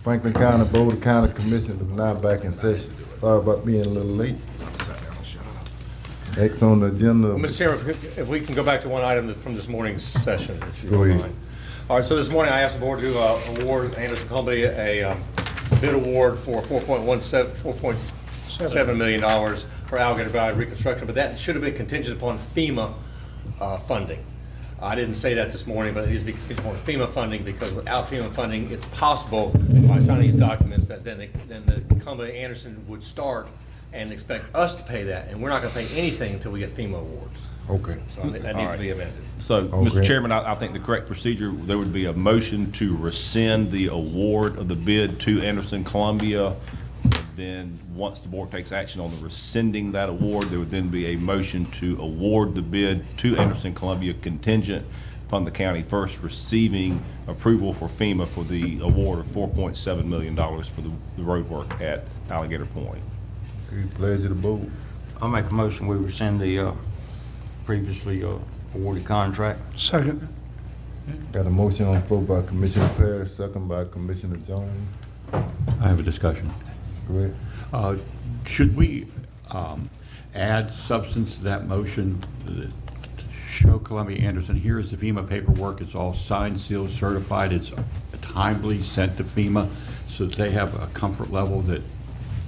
Franklin County Board of County Commissioners is now back in session. Sorry about being a little late. Next on the agenda. Well, Mr. Chairman, if we can go back to one item from this morning's session, if you Go don't ahead. mind. All right, so this morning I asked the board to award Anderson Columbia a bid award for $4.7 million for Alligator Valley reconstruction, but that should have been contingent upon FEMA funding. I didn't say that this morning, but it needs to be contingent upon FEMA funding, because without FEMA funding, it's possible by signing these documents that then the Columbia Anderson would start and expect us to pay that, and we're not going to pay anything until we get FEMA awards. Okay. So that needs to be amended. So, Okay. Mr. Chairman, I think the correct procedure, there would be a motion to rescind the award of the bid to Anderson Columbia. Then, once the board takes action on the rescinding that award, there would then be a motion to award the bid to Anderson Columbia contingent upon the county first receiving approval for FEMA for the award of $4.7 million for the road work at Alligator Point. Pleasure to board. I'll make a motion, we rescind the previously awarded contract. Second. Got a motion on the floor by Commissioner Parrish, second by Commissioner Jones. I have a discussion. Go ahead. Should we add substance to that motion to show Columbia Anderson, here is the FEMA paperwork, it's all signed, sealed, certified, it's timely sent to FEMA, so that they have a comfort level that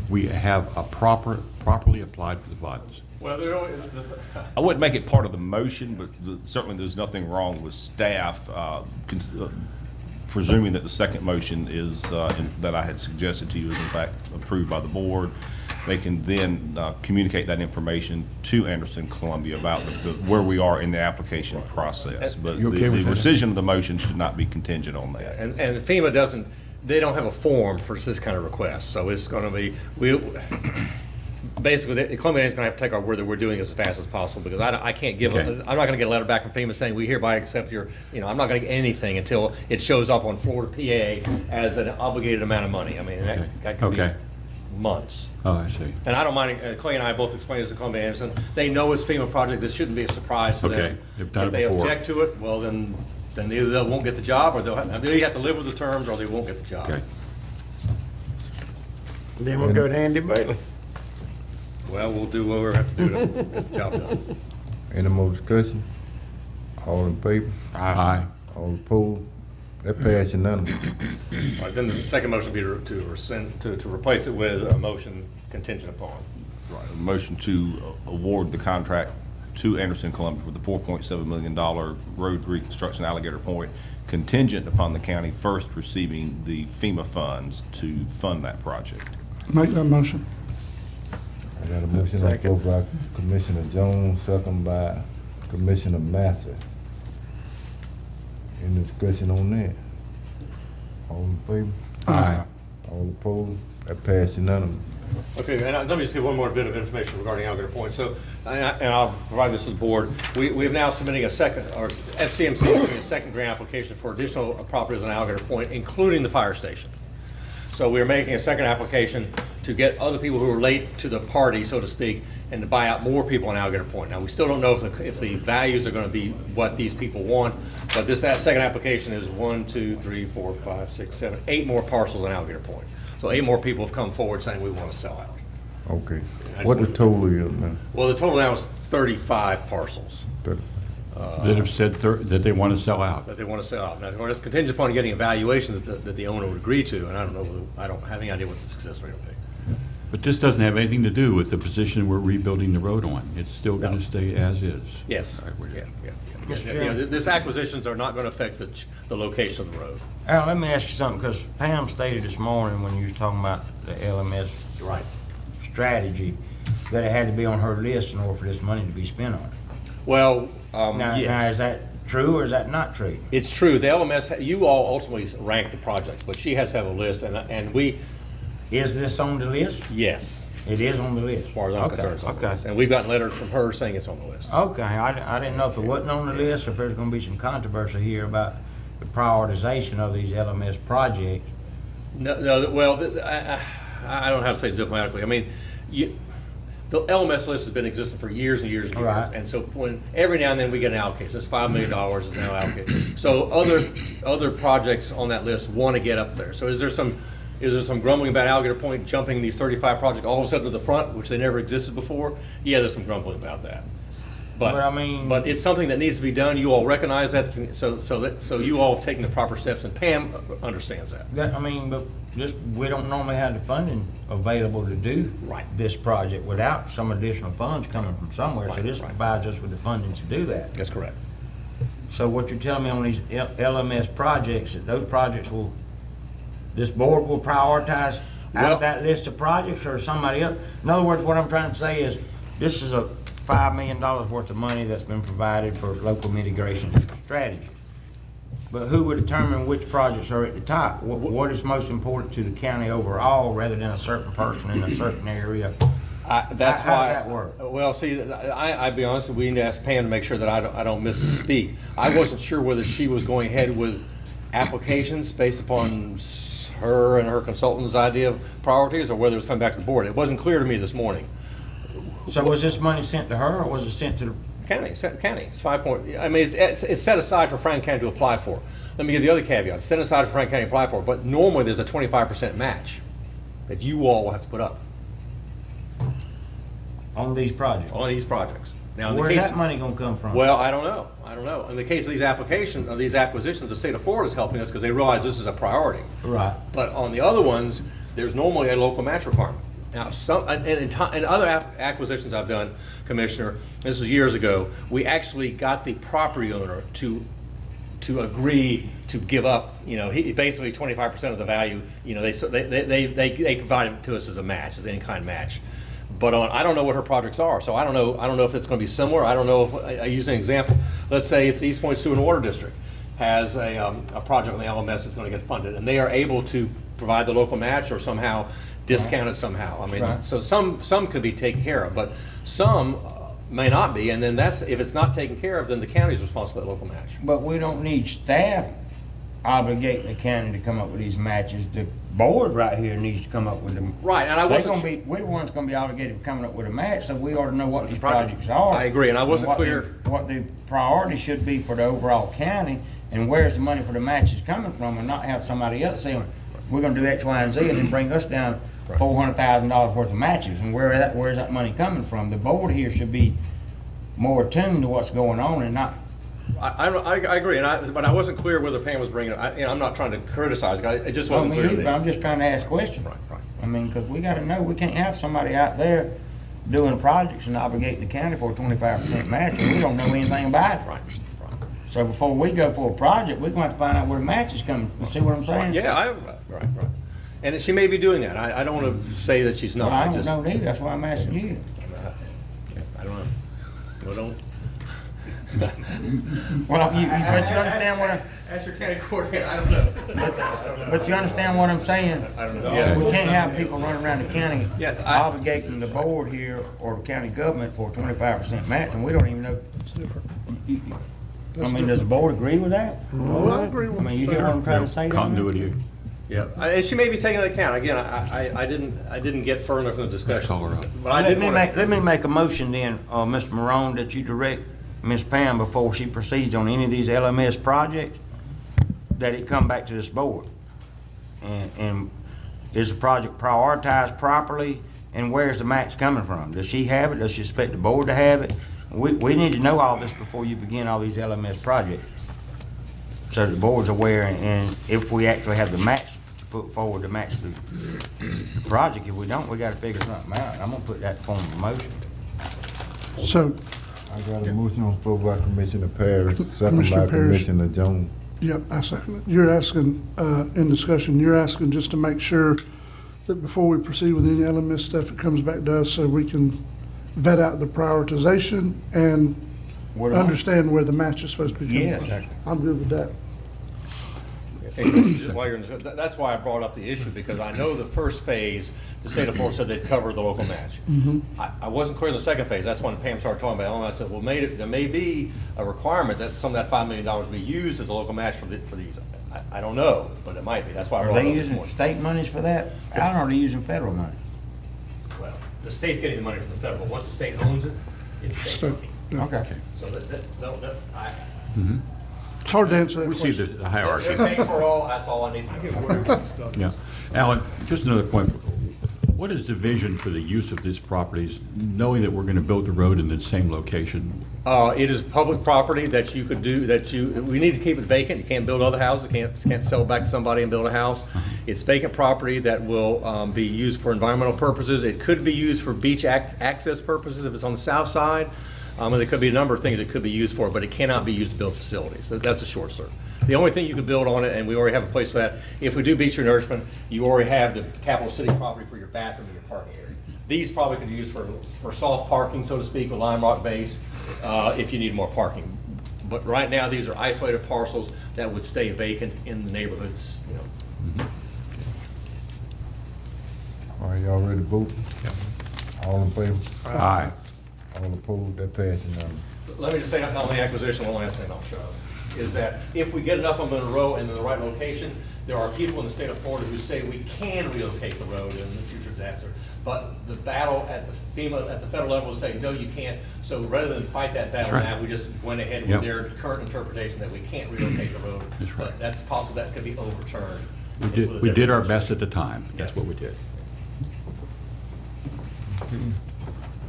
we have a properly applied for the funds? Well, I wouldn't make it part of the motion, but certainly there's nothing wrong with staff presuming that the second motion is, that I had suggested to you is in fact approved by the board. They can then communicate that information to Anderson Columbia about where we are in the application process. But You the okay with that? rescission of the motion should not be contingent on that. and FEMA doesn't, they don't have a form for this kind of request, so it's going to be, basically, the Columbia is going to have to take our word that we're doing this as fast as possible, because I can't give, Okay. I'm not going to get a letter back from FEMA saying we hereby accept your, I'm not going to get anything until it shows up on Florida PA as an obligated amount of money. I mean, Okay. that could be Okay. months. Oh, I see. And I don't mind, Clay and I both explained this to Columbia Anderson, they know it's FEMA project, this shouldn't be a surprise to them. Okay. They've done If it they before. object to it, well, then either they won't get the job, or they'll have to live with the terms, or they won't get the job. Okay. Then we'll go to Andy Bailey. Well, we'll do what we have to do to get the job done. Any more discussion? All in favor? Aye. All opposed? That passed unanimously. All right, then the second motion would be to rescind, to replace it with a motion contingent upon. Right, a motion to award the contract to Anderson Columbia for the $4.7 million road reconstruction Alligator Point, contingent upon the county first receiving the FEMA funds to fund that project. Make that motion. I got a motion on the floor by Commissioner Jones, second by Commissioner Massey. Any discussion on that? All in favor? Aye. All opposed? That passed unanimously. Okay, and let me just give one more bit of information regarding Alligator Point. So, and I'll provide this to the board. We have now submitting a second, or FCMC is submitting a second grant application for additional properties on Alligator Point, including the fire station. So we're making a second application to get other people who are late to the party, so to speak, and to buy out more people on Alligator Point. Now, we still don't know if the values are going to be what these people want, but this second application is 8 more parcels on Alligator Point. So 8 more people have come forward saying we want to sell out. Okay. What the total is now? Well, the total now is 35 parcons That have said that they want to sell out. that they want to sell out. Now, it's contingent upon getting evaluations that the owner would agree to, and I don't know, I don't have any idea what the success rate will be. But this doesn't have anything to do with the position we're rebuilding the road on. It's still going to stay as is. Yes. All right, we're- Mr. Yeah, Chairman. this acquisitions are not going to affect the location of the road. Al, let me ask you something, because Pam stated this morning when you were talking about the LMS Right. strategy, that it had to be on her list in order for this money to be spent on it. Well, Now, yes. is that true or is that not true? It's true. The LMS, you all ultimately rank the projects, but she has to have a list, and we, Is this on the list? yes, It is on the list. as far as I'm concerned, it's on the Okay. list. And we've gotten letters from her saying it's on the list. Okay, I didn't know if it wasn't on the list or if there's gonna be some controversy here about the prioritization of these LMS projects. No, well, I don't know how to say it diplomatically. I mean, the LMS list has been existing for years and years and years. Right. And so when, every now and then we get an allocation, this $5 million is now allocated. So other projects on that list want to get up there. So is there some Is there some grumbling about Alligator Point jumping these 35 projects all of a sudden to the front, which they never existed before? Yeah, there's some grumbling about that. But I mean- But it's something that needs to be done. You all recognize that, so you all have taken the proper steps, and Pam understands that. I mean, but we don't normally have the funding available to do Right. this project without some additional funds coming from somewhere. So Right, this right. provides us with the funding to do that. That's correct. So what you're telling me on these LMS projects, that those projects this board will prioritize out Well- of that list of projects or somebody else? In other words, what I'm trying to say is, this is a $5 million worth of money that's been provided for local mitigation strategies. But who would determine which projects are at the top? What is most important to the county overall rather than a certain person in a certain area? That's How why. does that work? Well, see, I'd be honest, we need to ask Pam to make sure that I don't misspeak. I wasn't sure whether she was going ahead with applications based upon her and her consultant's idea of priorities, or whether it was coming back to the board. It wasn't clear to me this morning. So was this money sent to her or was it sent to the? County, it's 5 point, I mean, it's set aside for Franklin County to apply for. Let me give the other caveat, set aside for Franklin County to apply for, but normally there's a 25% match that you all will have to put up On these projects? on these projects. Now, in the Where's case- that money gonna come from? Well, I don't know. In the case of these applications, of these acquisitions, the state of Florida is helping us because they realize this is a priority. Right. But on the other ones, there's normally a local match requirement. Now, in other acquisitions I've done, Commissioner, this was years ago, we actually got the property owner to agree to give up, basically 25% of the value, they provided it to us as a match, as an in-kind match. But I don't know what her projects are, so I don't know if it's gonna be similar. I don't know if, I use an example. Let's say it's the East Point Sewer and Water District has a project on the LMS that's gonna get funded, and they are able to provide the local match or somehow discount it somehow. I mean, Right. so some could be taken care of, but some may not be, and then if it's not taken care of, then the county is responsible for the local match. But we don't need staff obligating the county to come up with these matches. The board right here needs to come up with them. Right, and I They're wasn't. gonna be, we're the ones gonna be obligated to coming up with a match, so we ought to know what these project. projects are. I agree, and I wasn't what clear. what the priority should be for the overall county, and where's the money for the matches coming from, and not have somebody else saying, we're gonna do X, Y, and Z, and then bring us down $400,000 worth of matches, and where's that money coming from? The board here should be more attuned to what's going on and not. I agree, but I wasn't clear whether Pam was bringing it. I'm not trying to criticize, it just I wasn't mean, clear to but I'm me. just trying to ask questions. Right. I mean, because we gotta know, we can't have somebody out there doing projects and obligating the county for a 25% match, and we don't know anything about it. Right. So before we go for a project, we're gonna have to find out where the match is coming from. See what I'm saying? Yeah, right. And she may be doing that. I don't want to say that she's not. Well, I don't know neither, that's why I'm asking you. I don't know. Well, don't. Well, but you understand what Ask your county coordinator, I don't know. but you understand what I'm saying? I don't know. We can't have people running around the county Yes, obligating the board here or the county government for a 25% match, and we don't even know. I mean, does the board agree with that? Well, I agree I with mean, you. you get what I'm trying to say? down there? Continuity. Yeah, and she may be taking into account. Again, I didn't get further enough in the discussion. Call her up. But I did Let me make a motion then, Mr. Morone, that you direct Ms. Pam before she proceeds on any of these LMS projects, that it come back to this board. And is the project prioritized properly, and where's the match coming from? Does she have it? Does she expect the board to have it? We need to know all this before you begin all these LMS projects. So the board's aware, and if we actually have the match to put forward to match the project, if we don't, we gotta figure something out. I'm gonna put that in form of a motion. So, I got a motion on the floor by Commissioner Parrish, second by Commissioner Parrish. Commissioner Jones. yep, I second it. You're asking, in discussion, you're asking just to make sure that before we proceed with any LMS stuff, it comes back to us so we can vet out the prioritization and What am I- understand where the match is supposed to be coming Yes. from. I'm good with that. While you're that's why I brought up the issue, because I know the first phase, the state of Florida said they'd cover the local match. I wasn't clear in the second phase. That's when Pam started talking about it. And I said, well, there may be a requirement that some of that $5 million be used as a local match for these. I don't know, but it might be. That's why I Are brought it they up this using morning. state monies for that? I don't know, are they using federal money? Well, the state's getting the money from the federal. Once the state owns it, it's state money. Okay. So It's hard to answer that We see question. the hierarchy. They're paying for all, that's all I need to know. Yeah. Alan, just another point. What is the vision for the use of these properties, knowing that we're going to build the road in the same location? It is public property that you could do, we need to keep it vacant. You can't build other houses, can't sell it back to somebody and build a house. It's vacant property that will be used for environmental purposes. It could be used for beach access purposes if it's on the south side. And there could be a number of things it could be used for, but it cannot be used to build facilities. That's a short answer. The only thing you could build on it, and we already have a place for that, if we do beach renourishment, you already have the capital city property for your bathroom and your parking area. These probably could be used for soft parking, so to speak, with Lime Rock base, if you need more parking. But right now, these are isolated parcels that would stay vacant in the neighborhoods, you know. All right, y'all ready to vote? All in favor? Aye. All opposed, that passes unanimous. Let me just say on the acquisition, one last thing I'll show, is that if we get enough of them in a row and in the right location, there are people in the state of Florida who say we can relocate the road in the future disaster. But the battle at the FEMA, at the federal level is saying, no, you can't. So rather than fight that battle That's right. now, we just went ahead Yep. with their current interpretation that we can't relocate the road. That's right. But that's possible that could be overturned. We did our best at the time. That's what we did.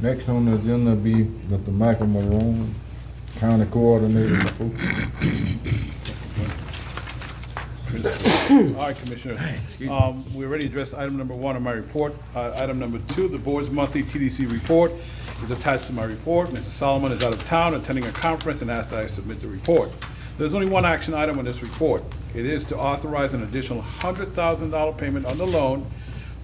Next on the agenda be Mr. Michael Marone, County Coordinator. All right, Commissioner. We already addressed item number 1 of my report. Item number 2, the board's monthly TDC report is attached to my report. Mr. Solomon is out of town attending a conference and asked that I submit the report. There's only one action item on this report. It is to authorize an additional $100,000 payment on the loan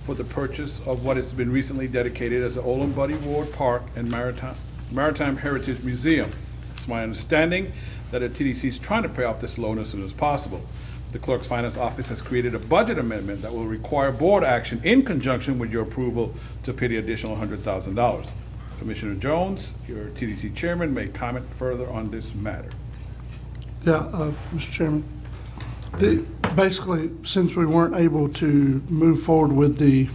for the purchase of what has been recently dedicated as the Olin Buddy Ward Park and Maritime Heritage Museum. It's my understanding that the TDC is trying to pay off this loan as soon as possible. The Clerk's Finance Office has created a budget amendment that will require board action in conjunction with your approval to pay the additional $100,000. Commissioner Jones, your TDC chairman, may comment further on this matter. Yeah, Mr. Chairman. Basically, since we weren't able to move forward with the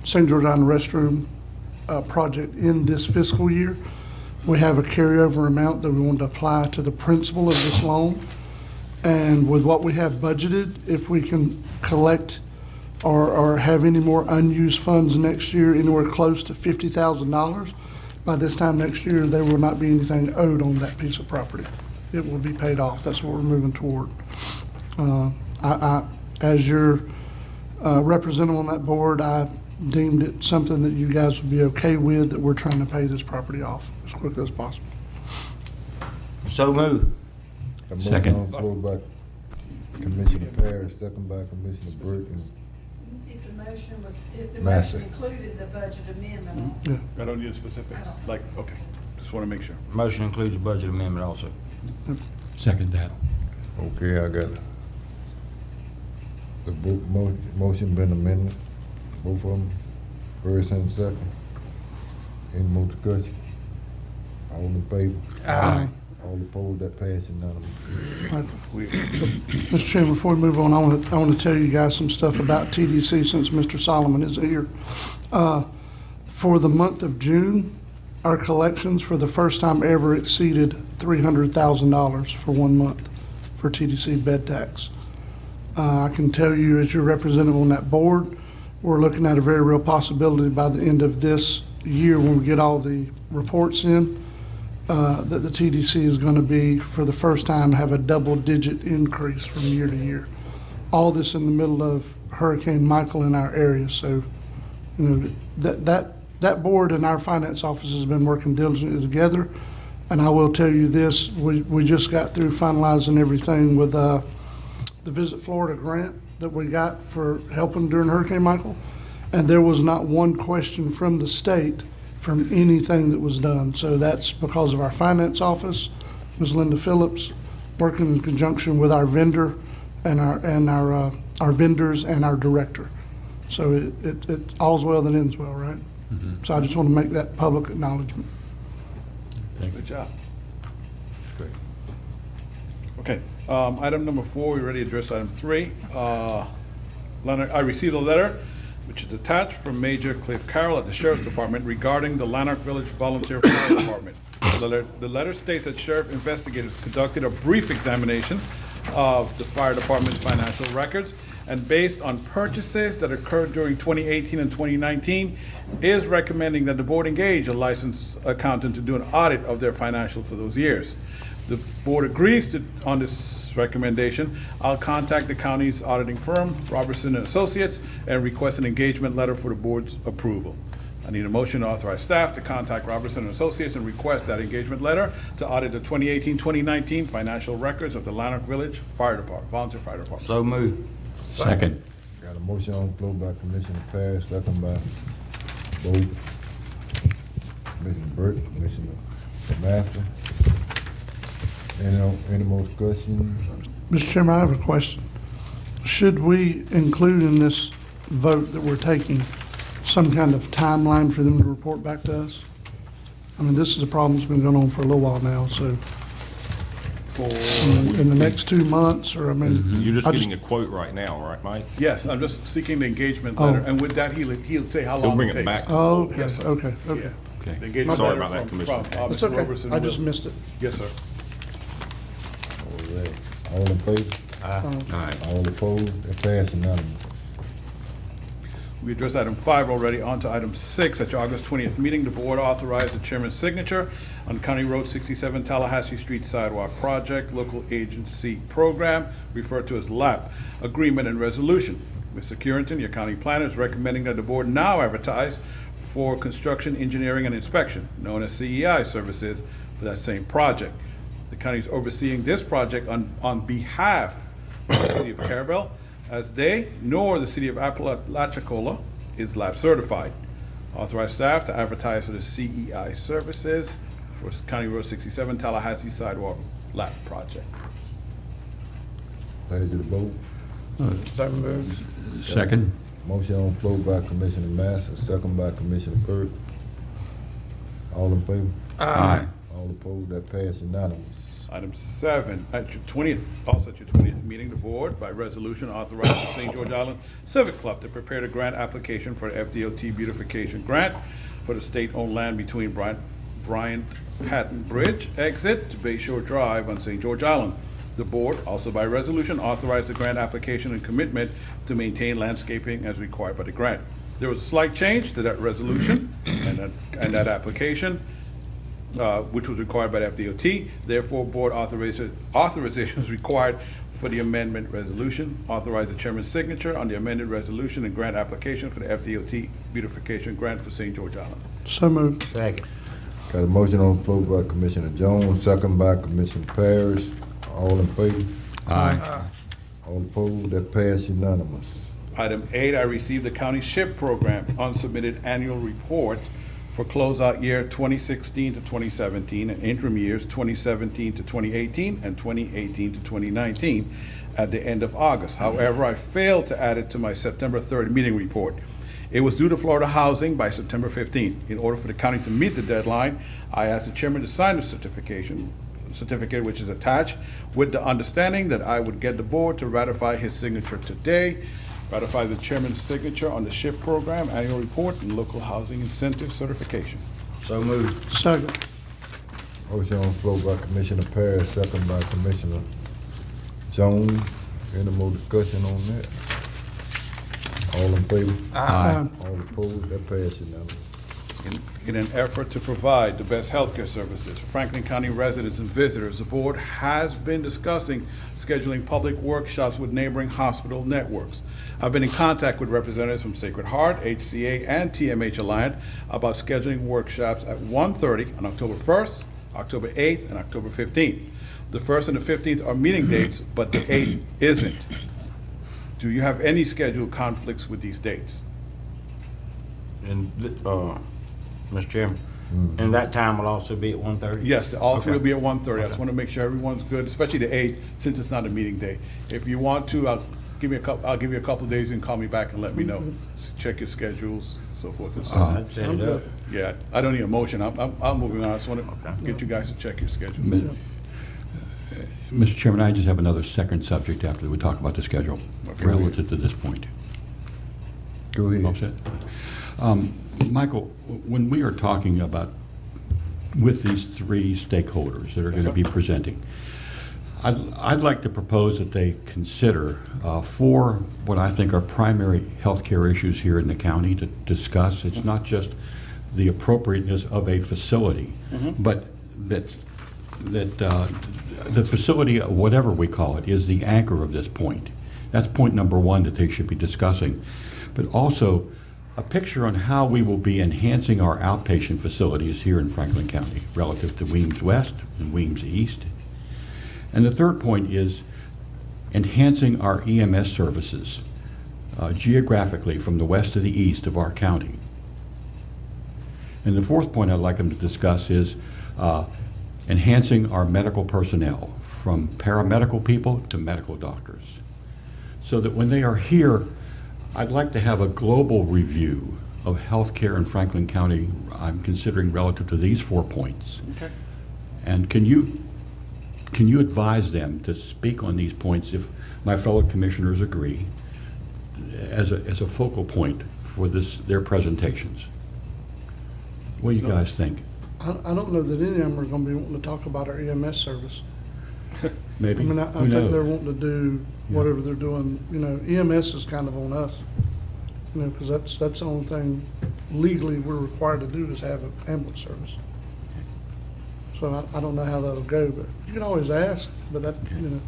St. George Island restroom project in this fiscal year, we have a carryover amount that we want to apply to the principal of this loan. And with what we have budgeted, if we can collect or have any more unused funds next year, anywhere close to $50,000, by this time next year, there will not be anything owed on that piece of property. It will be paid off. That's what we're moving toward. As your representative on that board, I deemed it something that you guys would be okay with, that we're trying to pay this property off as quickly as possible. So move. A motion Second. on the floor by Commissioner Parrish, second by Commissioner Burke and If the motion was, if the Massey. motion included the budget amendment, I don't need specifics. Like, okay, just want to make sure. Motion includes the budget amendment also. Second that. Okay, I got it. The motion been amended, both of them, first and second. Any more discussion? All in favor? Aye. All opposed, that passes unanimous. Mr. Chairman, before we move on, I want to tell you guys some stuff about TDC since Mr. Solomon is here. For the month of June, our collections for the first time ever exceeded $300,000 for 1 month for TDC bed tax. I can tell you, as your representative on that board, we're looking at a very real possibility by the end of this year, when we get all the reports in, that the TDC is going to be, for the first time, have a double-digit increase from year to year. All this in the middle of Hurricane Michael in our area. So, you know, that board and our finance office has been working diligently together. And I will tell you this, we just got through finalizing everything with the Visit Florida grant that we got for helping during Hurricane Michael. And there was not one question from the state from anything that was done. So that's because of our finance office, Ms. Linda Phillips, working in conjunction with our vendor and our vendors and our director. So it all's well that ends well, right? Mm-hmm. So I just want to make that public acknowledgement. Good job. Great. Okay, item number 4, we already addressed item 3. Leonard, I received a letter which is attached from Major Cliff Carroll at the Sheriff's Department regarding the Lanark Village Volunteer Fire Department. The letter states that sheriff investigators conducted a brief examination of the fire department's financial records, and based on purchases that occurred during 2018 and 2019, is recommending that the board engage a licensed accountant to do an audit of their financials for those years. The board agrees on this recommendation. I'll contact the county's auditing firm, Robertson and Associates, and request an engagement letter for the board's approval. I need a motion to authorize staff to contact Robertson and Associates and request that engagement letter to audit the 2018-2019 financial records of the Lanark Village Fire Department, Volunteer Fire Department. So moved. Second. Got a motion on the floor by Commissioner Parrish, second by Bo. Commissioner Burke, Commissioner Master. Any more discussion? Mr. Chairman, I have a question. Should we include in this vote that we're taking some kind of timeline for them to report back to us? I mean, this is a problem that's been going on for a little while now, so in the next 2 months, or I mean. You're just I getting a quote right now, right, Mike? Yes, I'm just seeking the engagement Oh. letter, and with that, he'll say how He'll long bring it it takes. back. Oh, okay, Yes, sir. okay. Yeah. Okay. The engagement Sorry letter about that, from Commissioner. It's Mr. okay. Robertson I just will- missed it. Yes, sir. All right. All in favor? Aye. All opposed? That passed unanimous. We addressed item 5 already. On to item 6. At your August 20th meeting, the board authorized the chairman's signature on County Road 67 Tallahassee Street Sidewalk Project, Local Agency Program, referred to as LAP, Agreement and Resolution. Mr. Currington, your county planner, is recommending that the board now advertise for construction, engineering, and inspection, known as CEI services, for that same project. The county is overseeing this project on behalf of the city of Carabel, as they nor the city of Apalachicola is LAP certified. Authorize staff to advertise for the CEI services for County Road 67 Tallahassee Sidewalk LAP project. Pleasure to vote. Second. Motion on the floor by Commissioner Master, second by Commissioner Burke. All in favor? Aye. All opposed? That passed unanimous. Item 7, at your 20th meeting, the board, by resolution, authorized the St. George Island Civic Club to prepare the grant application for FDOT beautification grant for the state-owned land between Bryant Patton Bridge exit to Bay Shore Drive on St. George Island. The board, also by resolution, authorized the grant application and commitment to maintain landscaping as required by the grant. There was a slight change to that resolution and that application, which was required by the FDOT. Therefore, board authorization is required for the amendment resolution. Authorize the chairman's signature on the amended resolution and grant application for the FDOT beautification grant for St. George Island. So moved. Second. Got a motion on the floor by Commissioner Jones, second by Commissioner Parrish. All in favor? Aye. All opposed? That passed unanimous. Item 8, I received the county SHIP program unsubmitted annual report for closeout year 2016 to 2017 and interim years 2017 to 2018 and 2018 to 2019 at the end of August. However, I failed to add it to my September 3rd meeting report. It was due to Florida Housing by September 15th. In order for the county to meet the deadline, I asked the chairman to sign the certificate which is attached, with the understanding that I would get the board to ratify his signature today. Ratify the chairman's signature on the SHIP program, annual report, and local housing incentive certification. So moved. Second. Motion on the floor by Commissioner Parrish, second by Commissioner Jones. Any more discussion on that? All in favor? Aye. All opposed? That passed unanimous. In an effort to provide the best healthcare services for Franklin County residents and visitors, the board has been discussing scheduling public workshops with neighboring hospital networks. I've been in contact with representatives from Sacred Heart, HCA, and TMH Alliant about scheduling workshops at 1:30 on October 1st, October 8th, and October 15th. The 1st and the 15th are meeting dates, but the 8th isn't. Do you have any scheduled conflicts with these dates? And, Mr. Chairman, and that time will also be at 1:30? Yes, all three will Okay. be at 1:30. I just want to make sure everyone's good, especially the 8th, since it's not a meeting day. If you want to, I'll give you a couple of days and call me back and let me know. Check your schedules, so forth and so on. I'd set it up. Yeah, I don't need a motion. I'm moving on. I just want to get you guys to check your schedule. Mr. Chairman, I just have another second subject after we talk about the schedule Okay. relative to this point. Go ahead. All set? Michael, when we are talking about with these three stakeholders that are going to be presenting, I'd like to propose that they consider four what I think are primary healthcare issues here in the county to discuss. It's not just the appropriateness of a facility, but that the facility, whatever we call it, is the anchor of this point. That's point number one that they should be discussing. But also a picture on how we will be enhancing our outpatient facilities here in Franklin County relative to Weems West and Weems East. And the third point is enhancing our EMS services geographically from the west to the east of our county. And the fourth point I'd like them to discuss is enhancing our medical personnel, from paramedical people to medical doctors, so that when they are here, I'd like to have a global review of healthcare in Franklin County. I'm considering relative to these 4 points. Okay. And can you advise them to speak on these points, if my fellow commissioners agree, as a focal point for their presentations? What do you guys think? I don't know that any of them are gonna be wanting to talk about our EMS service. Maybe. I mean, I Who think knows? they're wanting to do whatever they're doing, you know, EMS is kind of on us. You know, because that's the only thing legally we're required to do is have an ambulance service. So I don't know how that'll go, but you can always ask, but that, you know.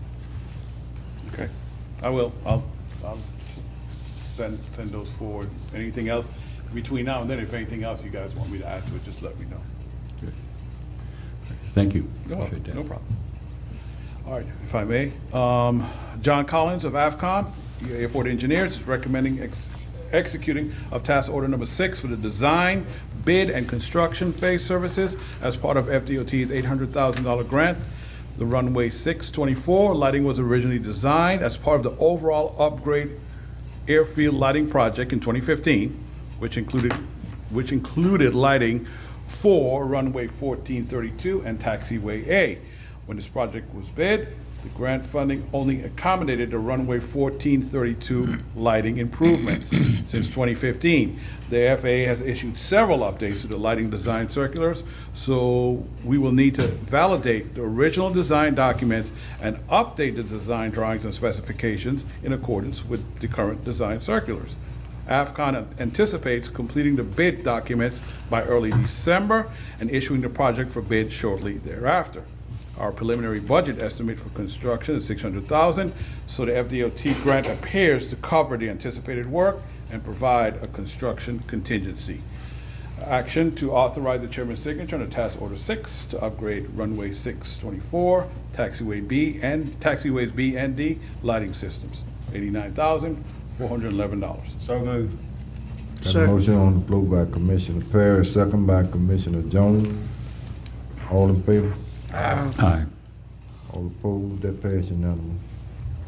Okay, I will. I'll send those forward. Anything else between now and then? If anything else you guys want me to add to it, just let me know. Thank you. No, Appreciate that. no problem. All right, if I may, John Collins of AFCON, Airport Engineers, is recommending executing of task order number 6 for the design, bid, and construction phase services as part of FDOT's $800,000 grant. The runway 624 lighting was originally designed as part of the overall upgrade airfield lighting project in 2015, which included lighting for runway 1432 and taxiway A. When this project was bid, the grant funding only accommodated the runway 1432 lighting improvements. Since 2015, the FAA has issued several updates to the lighting design circulars, so we will need to validate the original design documents and update the design drawings and specifications in accordance with the current design circulars. AFCON anticipates completing the bid documents by early December and issuing the project for bid shortly thereafter. Our preliminary budget estimate for construction is $600,000, so the FDOT grant appears to cover the anticipated work and provide a construction contingency. Action to authorize the chairman's signature on the task order 6 to upgrade runway 624, taxiways B and D lighting systems, $89,411. So moved. Got a Second. motion on the floor by Commissioner Parrish, second by Commissioner Jones. All in favor? Aye. All opposed? That pass unanimous.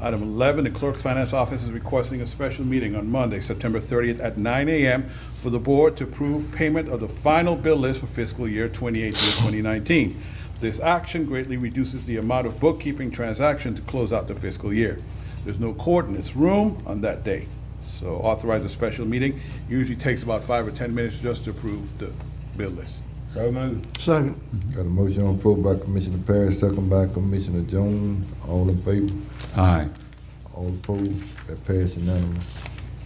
Item 11, the Clerk's Finance Office is requesting a special meeting on Monday, September 30th at 9 a.m. for the board to approve payment of the final bill list for fiscal year 2018-2019. This action greatly reduces the amount of bookkeeping transactions to close out the fiscal year. There's no court in this room on that day, so authorize a special meeting. Usually takes about 5 or 10 minutes just to approve the bill list. So moved. Second. Got a motion on the floor by Commissioner Parrish, second by Commissioner Jones. All in favor? Aye. All opposed? That pass unanimous.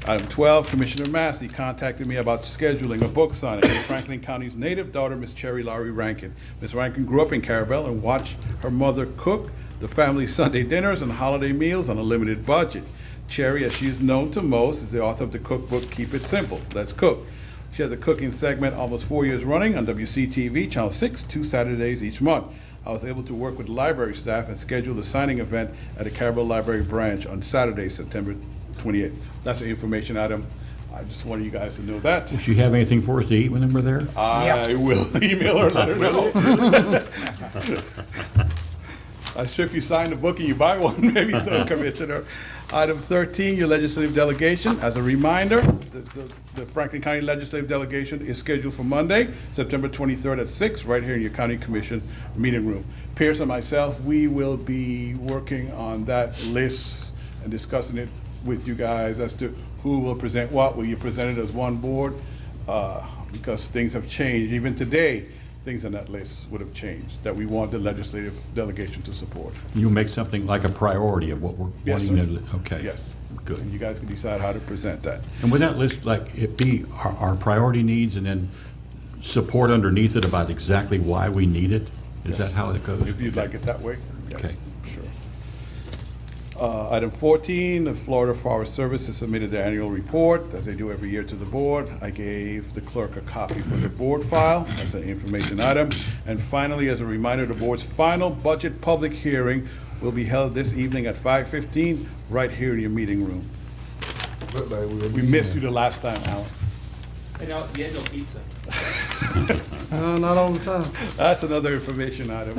Item 12, Commissioner Massey contacted me about scheduling a book signing for Franklin County's native daughter, Miss Cherry Lowry Rankin. Miss Rankin grew up in Carabel and watched her mother cook the family Sunday dinners and holiday meals on a limited budget. Cherry, as she is known to most, is the author of the cookbook, Keep It Simple, Let's Cook. She has a cooking segment almost 4 years running on WCTV, Channel 6, 2 Saturdays each month. I was able to work with library staff and schedule the signing event at the Carabel Library branch on Saturday, September 28th. That's an information item. I just wanted you guys to know that. Does she have anything for us to eat when we're there? I will email her, let her know. I'm sure if you sign the book and you buy one, maybe so, Commissioner. Item 13, your legislative delegation. As a reminder, the Franklin County Legislative Delegation is scheduled for Monday, September 23rd at 6, right here in your county commission meeting room. Pierce and myself, we will be working on that list and discussing it with you guys as to who will present what. Will you present it as one board? Because things have changed. Even today, things on that list would have changed, that we want the legislative delegation to support. You'll make something like a priority of what we're Yes, wanting sir. to, okay. Yes. Good. And you guys can decide how to present that. And would that list, like, it be our priority needs and then support underneath it about exactly why we need it? Is that how it goes? If you'd like it that way? Yes, Okay. sure. Item 14, the Florida Forest Service has submitted their annual report, as they do every year to the board. I gave the clerk a copy for the board file. That's an information item. And finally, as a reminder, the board's final budget public hearing will be held this evening at 5:15, right here in your meeting room. Look like we'll We be missed in. you the last time, Alan. You had no pizza. Not all the time. That's another information item.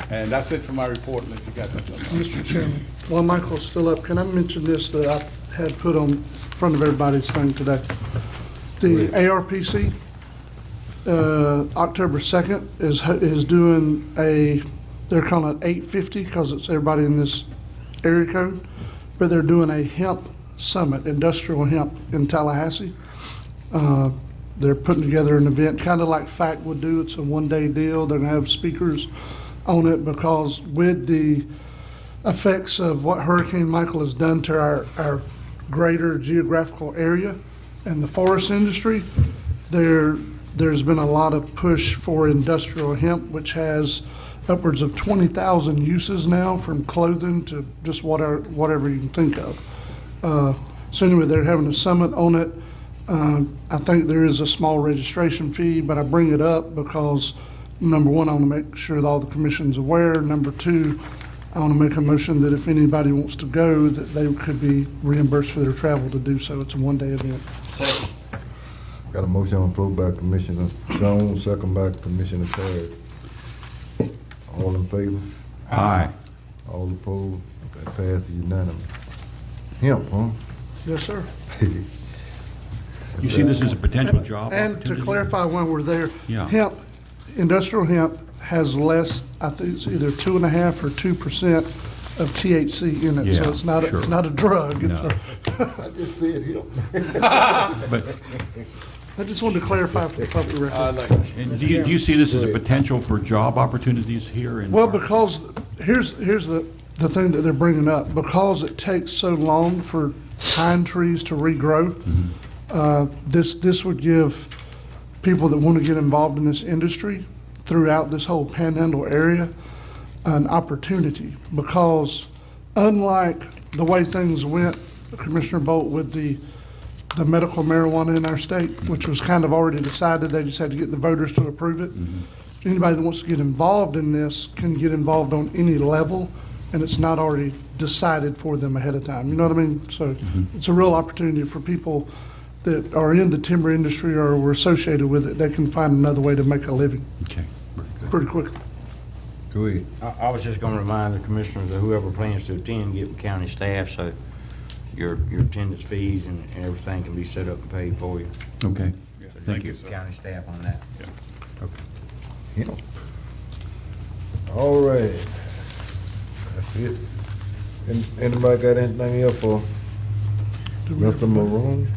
And that's it for my report, unless you got something. Mr. Chairman, while Michael's still up, can I mention this that I had put on front of everybody's thing today? The ARPC, October 2nd is doing they're calling it 850 because it's everybody in this area code, but they're doing a hemp summit, industrial hemp in Tallahassee. They're putting together an event, kind of like FACT would do. It's a one-day deal. They're gonna have speakers on it because with the effects of what Hurricane Michael has done to our greater geographical area and the forest industry, there's been a lot of push for industrial hemp, which has upwards of 20,000 uses now, from clothing to just whatever you can think of. So anyway, they're having a summit on it. I think there is a small registration fee, but I bring it up because, number one, I want to make sure that all the commission's aware. Number two, I want to make a motion that if anybody wants to go, that they could be reimbursed for their travel to do so. It's a one-day event. Got a motion on the floor by Commissioner Jones, second by Commissioner Terry. All in favor? Aye. All opposed? That passes unanimous. Hemp, huh? Yes, sir. You see this as a potential job And to opportunity? clarify when we're there, Yeah. hemp, industrial hemp has less, I think it's either 2.5% or 2% of THC in it. Yeah, So it's not, sure. it's not a drug. It's No. I just said hemp. But, I just wanted to clarify for the public record. and do you see this as a potential for job opportunities here in? Well, because, here's the thing that they're bringing up. Because it takes so long for pine trees to regrow, this would give people that want to get involved in this industry throughout this whole panhandle area an opportunity. Because unlike the way things went, Commissioner Bolt, with the medical marijuana in our state, which was kind of already decided, they just had to get the voters to approve it. Anybody that wants to get involved in this can get involved on any level, and it's not already decided for them ahead of time. You know what I mean? So it's a real opportunity for people that are in the timber industry or were associated with it. They can find another way to make a living Okay, very good. pretty quickly. Go ahead. I was just gonna remind the commissioners that whoever plans to attend, get with county staff, so your attendance fees and everything can be set up and paid for you. Okay, thank you. County staff on that. Hemp. All right. That's it. Anybody got anything else for Mr. Maroon?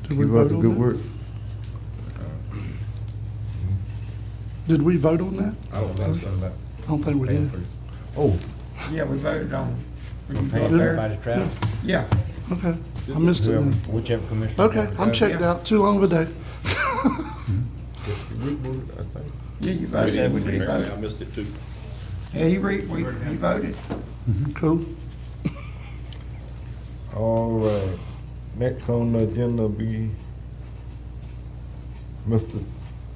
Did we Keep up vote the on good that? work. Did we vote on that? I don't know something about I don't think we did. Oh, Yeah, we voted on. Paying for everybody's travel, Yeah, Okay, I missed it whoever, then. whichever commissioner. Okay, wants to I'm go. checked out. Too long of a day. I think. yeah, you voted, we voted. I missed it too. Yeah, you voted. Cool. All right. Next on the agenda will be Mr.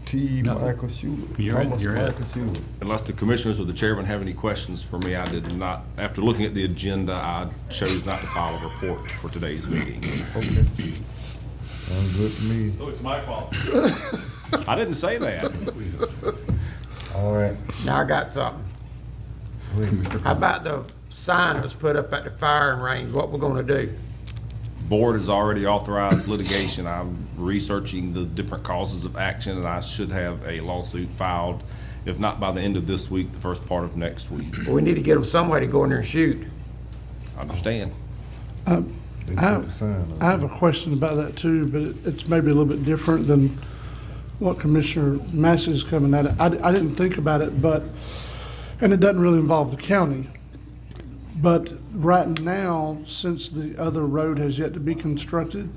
T. Nothing. Michael Schuler. You're in, Thomas you're in. Michael Schuler. Unless the commissioners or the chairman have any questions for me, I did not, after looking at the agenda, I chose not to file a report for today's meeting. Okay. Sounds good to me. So it's my fault. I didn't say that. All right. Now I got something. How about the sign that's put up at the firing range, what we're gonna do? Board has already authorized litigation. I'm researching the different causes of action, and I should have a lawsuit filed, if not by the end of this week, the first part of next week. We need to get them somewhere to go in there and shoot. I understand. They I put the sign up. I have a question about that too, but it's maybe a little bit different than what Commissioner Massey's coming at it. I didn't think about it, but, and it doesn't really involve the county. But right now, since the other road has yet to be constructed,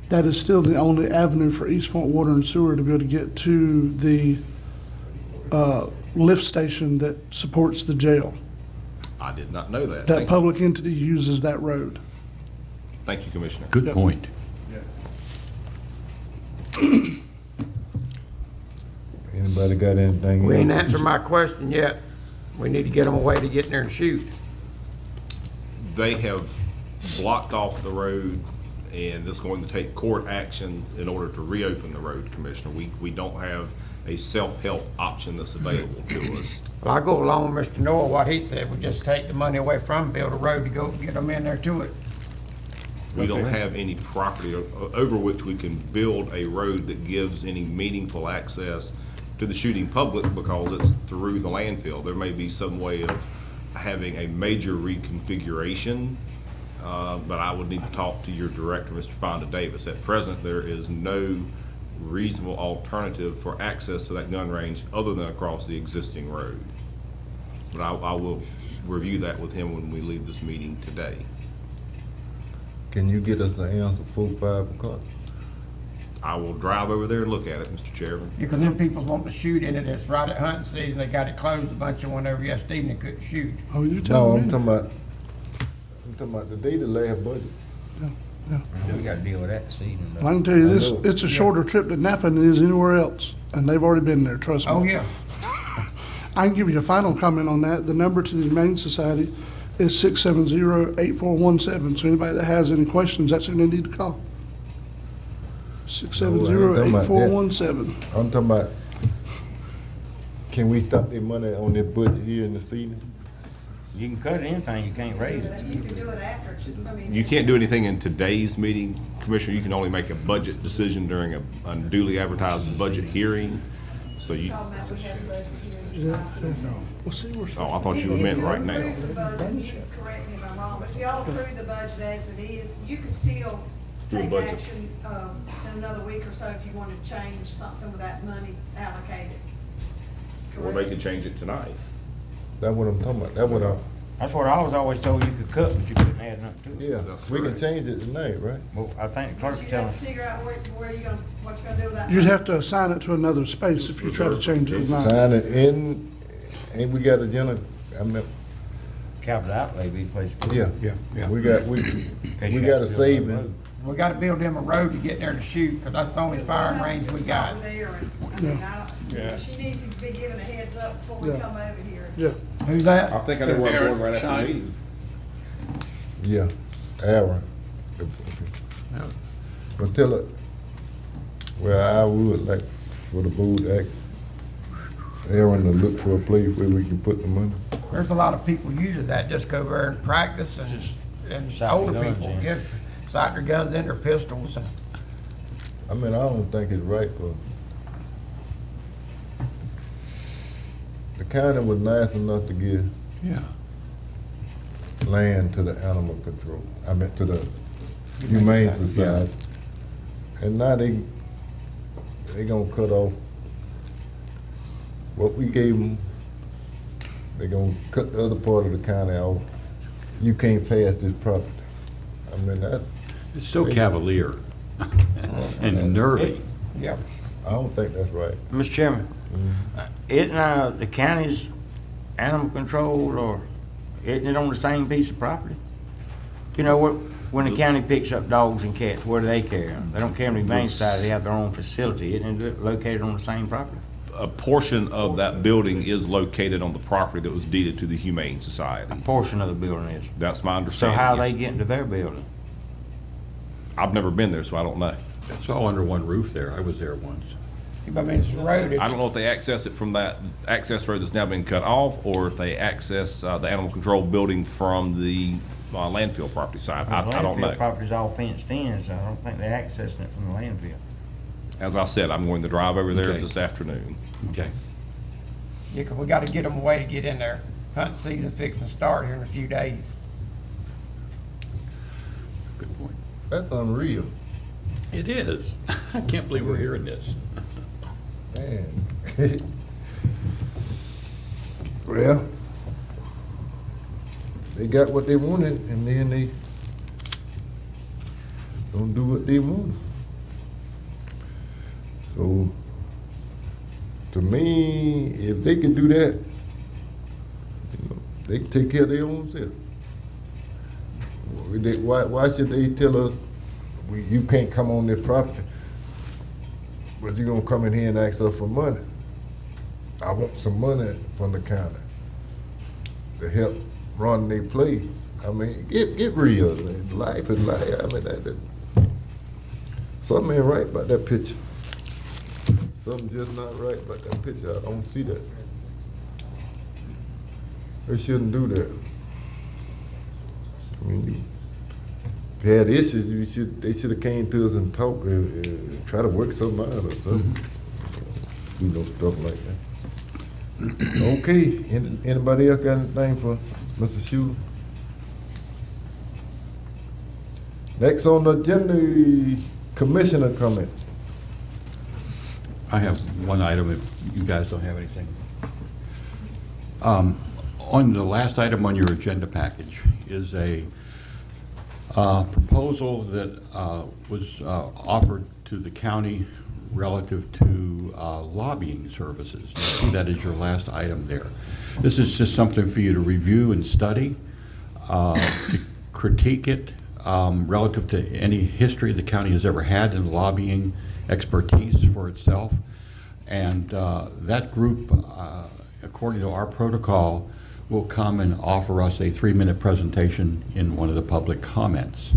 that is still the only avenue for East Point Water and Sewer to be able to get to the lift station that supports the jail. I did not know that. That Thank you. public entity uses that road. Thank you, Commissioner. Good Yep. point. Anybody got anything? We ain't else? answered my question yet. We need to get them a way to get in there and shoot. They have blocked off the road, and it's going to take court action in order to reopen the road, Commissioner. We don't have a self-help option that's available to us. Well, I go along with Mr. Noah, what he said, we just take the money away from, build a road to go get them in there to it. We don't have any property over which we can build a road that gives any meaningful access to the shooting public because it's through the landfill. There may be some way of having a major reconfiguration, but I would need to talk to your director, Mr. Fonda Davis. At present, there is no reasonable alternative for access to that gun range other than across the existing road. But I will review that with him when we leave this meeting today. Can you get us an answer before 5 o'clock? I will drive over there and look at it, Mr. Chairman. Because them people want to shoot in it, it's right at hunting season, they got it closed, a bunch of one over yesterday evening couldn't shoot. Oh, you No, telling I'm me? talking about the day the last budget. We gotta deal with that this evening, I though. can tell you this, I know. it's a shorter trip to Napa than it is anywhere else, and they've already been there, trust me. Oh, yeah. I can give you a final comment on that. The number to the Humane Society is 670-8417. So anybody that has any questions, that's who they need to call. 670-8417. I'm talking about, can we stop their money on this budget here in the evening? You can cut anything, you can't raise it. You can do it after, I mean. You can't do anything in today's meeting, Commissioner. You can only make a budget decision during a duly advertised budget hearing. So you, Talking about we had a budget hearing. Well, see, we're oh, I thought you were meant right now. If you approve the budget, you can correct me if I'm wrong, but if y'all approve the budget as it is, you could still Do a take budget. action, in another week or so if you wanted to change something with that money allocated. Or they could change it tonight. That's what I'm talking about. That's what That's what I was always told, you could cut, but you couldn't add nothing to it. yeah, That's we can correct. change it tonight, right? Well, I think the clerk's But you'd telling, have to figure out where you're gonna, what you're gonna do with that. You'd money. have to assign it to another space if you try to change it tonight. Sign it in, and we got agenda, I mean, capital outlay be the place to put it. yeah. We got, we In case got you a have to build saving. another road. We gotta build them a road to get there to shoot, because that's the only firing range we got. Stop there and, I mean, she needs to be given a heads up before we Yeah. come over here. Yeah, Who's that? I think I know where I'm going right after the meeting. Yeah, Aaron. But tell her, well, I would like for the board to act, Aaron to look for a place where we can put the money. There's a lot of people using that, just go over and practice and Sight older their guns people, in. get, sight their guns in their pistols and. I mean, I don't think it's right for, the county was nice enough to give Yeah. land to the animal control, I mean, to the Humane Society. And now they gonna cut off what we gave them. They gonna cut the other part of the county off. You can't pass this property. I mean, that, It's so cavalier and nervy. Yep. I don't think that's right. Mr. Chairman, isn't the county's animal control, or isn't it on the same piece of property? You know, when the county picks up dogs and cats, where do they carry them? They don't carry them to the Humane Society, they have their own facility. Isn't it located on the same property? A portion of that building is located on the property that was deeded to the Humane Society. A portion of the building is. That's my So understanding. how they yes. get into their building? I've never been there, so I don't know. It's all under one roof there. I was there once. I mean, it's a road. I don't know if they access it from that access road that's now been cut off, or if they access the animal control building from the landfill property side. I don't Landfill know. property's all fenced in, so I don't think they're accessing it from the landfill. As I said, I'm going to drive over there Okay. this afternoon. Okay. Yeah, 'cause we gotta get them a way to get in there. Hunting season's fixing to start here in a few days. Good point. That's unreal. It is. I can't believe we're hearing this. Man. Well, they got what they wanted, and then they don't do what they want. So, to me, if they can do that, you know, they can take care of their own self. Why should they tell us, you can't come on this property, but you're gonna come in here and ask us for money? I want some money from the county to help run their place. I mean, get real. Life is life. I mean, that something ain't right about that picture. Something just not right about that picture. I don't see that. They shouldn't do that. I mean, if you had issues, they should have came to us and talked and try to work something out or something. Do no stuff like that. Okay, anybody else got anything for Mr. Schuler? Next on the agenda, commissioner comment. I have one item if you guys don't have anything. On the last item on your agenda package is a proposal that was offered to the county relative to lobbying services. You see that is your last item there. This is just something for you to review and study, to critique it relative to any history the county has ever had in lobbying expertise for itself. And that group, according to our protocol, will come and offer us a 3-minute presentation in one of the public comments.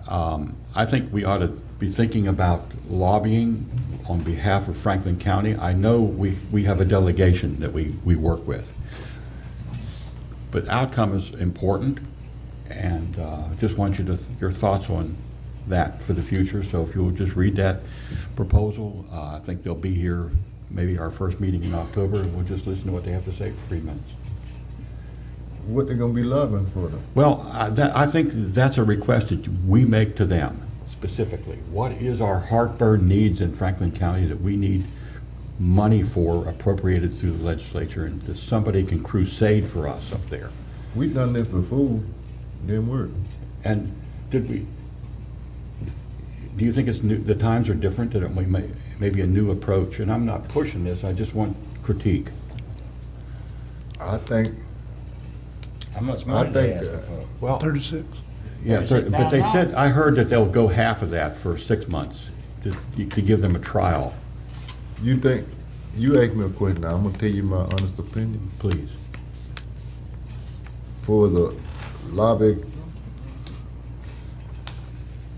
I think we ought to be thinking about lobbying on behalf of Franklin County. I know we have a delegation that we work with, but outcome is important, and just want your thoughts on that for the future. So if you'll just read that proposal, I think they'll be here maybe our first meeting in October, and we'll just listen to what they have to say for 3 minutes. What they gonna be lobbying for them? Well, I think that's a request that we make to them specifically. What is our heartburn needs in Franklin County that we need money for appropriated through the legislature, and that somebody can crusade for us up there? We done this before, didn't work. And do you think it's new, the times are different, that we maybe a new approach? And I'm not pushing this, I just want critique. I think, How much money they ask for? Well, 36. yeah, but they said, I heard that they'll go half of that for 6 months to give them a trial. you asked me a question, now I'm gonna tell you my honest opinion. Please. For the lobby,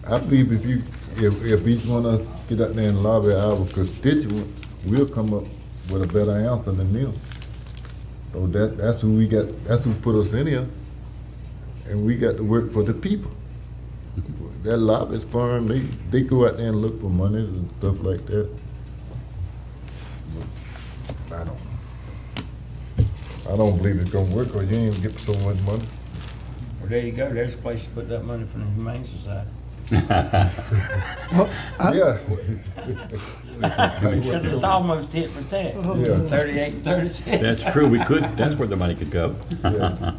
I believe if each one of us get out there and lobby our constituent, we'll come up with a better answer than them. So that's who we got, that's who put us in here, and we got to work for the people. That lobbyist firm, they go out there and look for money and stuff like that. But I don't believe it's gonna work, or you ain't get so much money. Well, there you go, there's a place to put that money from the Humane Society. Yeah. Because it's almost tit for tat, Yeah. 38 and 36. That's true, that's where the money could go. Yeah.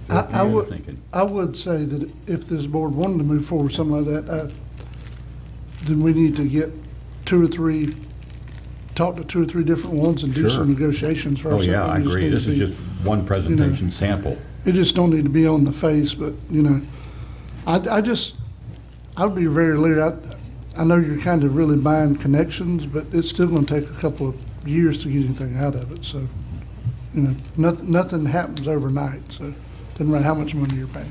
What I are you would, thinking? I would say that if this board wanted to move forward with something like that, then we need to get talk to 2 or 3 different ones and do Sure. some negotiations Oh, first. yeah, I We just agree. need to This is be- just one presentation sample. It just don't need to be on the face, but, I'd be very leery. I know you're kind of really buying connections, but it's still gonna take a couple of years to get anything out of it, so, nothing happens overnight, so doesn't matter how much money you're paying.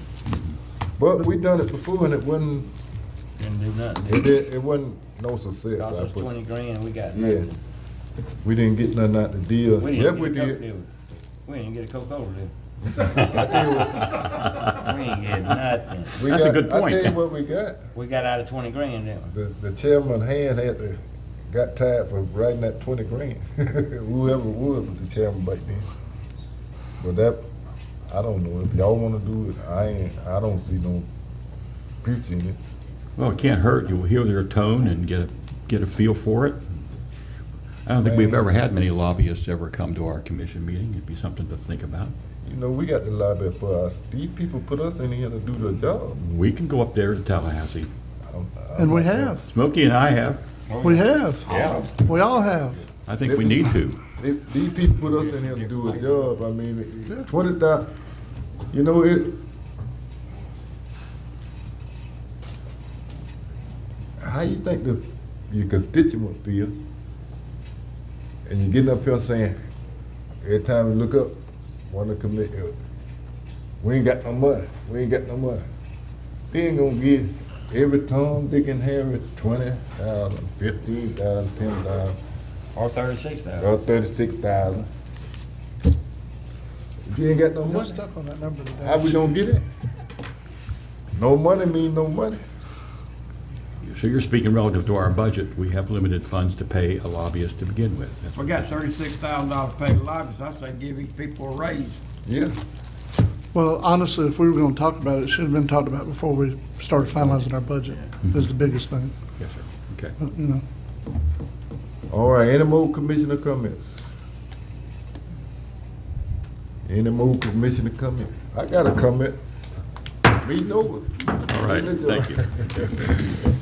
But we done it before, and it wasn't, Didn't do nothing. it wasn't no success. Cost I us put- 20 grand, we got Yeah, nothing. we didn't get nothing out the deal. We Yeah, didn't we get a Coke did. deal. We didn't get a Coca-Cola deal. I tell you what, We ain't get nothing. we That's a got- good I point. tell you what we got. We got out of 20 grand, didn't we? The chairman hand got tired for writing that 20 grand. Whoever was the chairman back then. But that, I don't know, if y'all wanna do it, I don't see no future in it. Well, it can't hurt. You'll hear their tone and get a feel for it. I don't think we've ever had many lobbyists ever come to our commission meeting. It'd be something to think about. You know, we got the lobby for us. These people put us in here to do the job. We can go up there to Tallahassee. And we have, Smokey and I have. we have. Yeah. We all have. I think we need to. These people put us in here to do a job. I mean, 20,000, you know, how you think your constituent feel? And you getting up here saying, every time you look up, wanna commit, we ain't got no money, we ain't got no money. They ain't gonna give every Tom, Dick and Harry 20,000, 15,000, 10,000, Or 36,000. or 36,000. If you ain't got no We're money, stuck on that number today. how we gonna get it? No money mean no money. So you're speaking relative to our budget. We have limited funds to pay a lobbyist to begin with. That's We got $36,000 to pay the lobbyists. I say give these people a raise. Yeah. Well, honestly, if we were gonna talk about it, it should have been talked about before we started finalizing our budget, is the biggest thing, Yes, sir. Okay. you know. All right, any more commissioner comments? Any more commissioner comments? I got a comment. Meeting over. All right, thank you.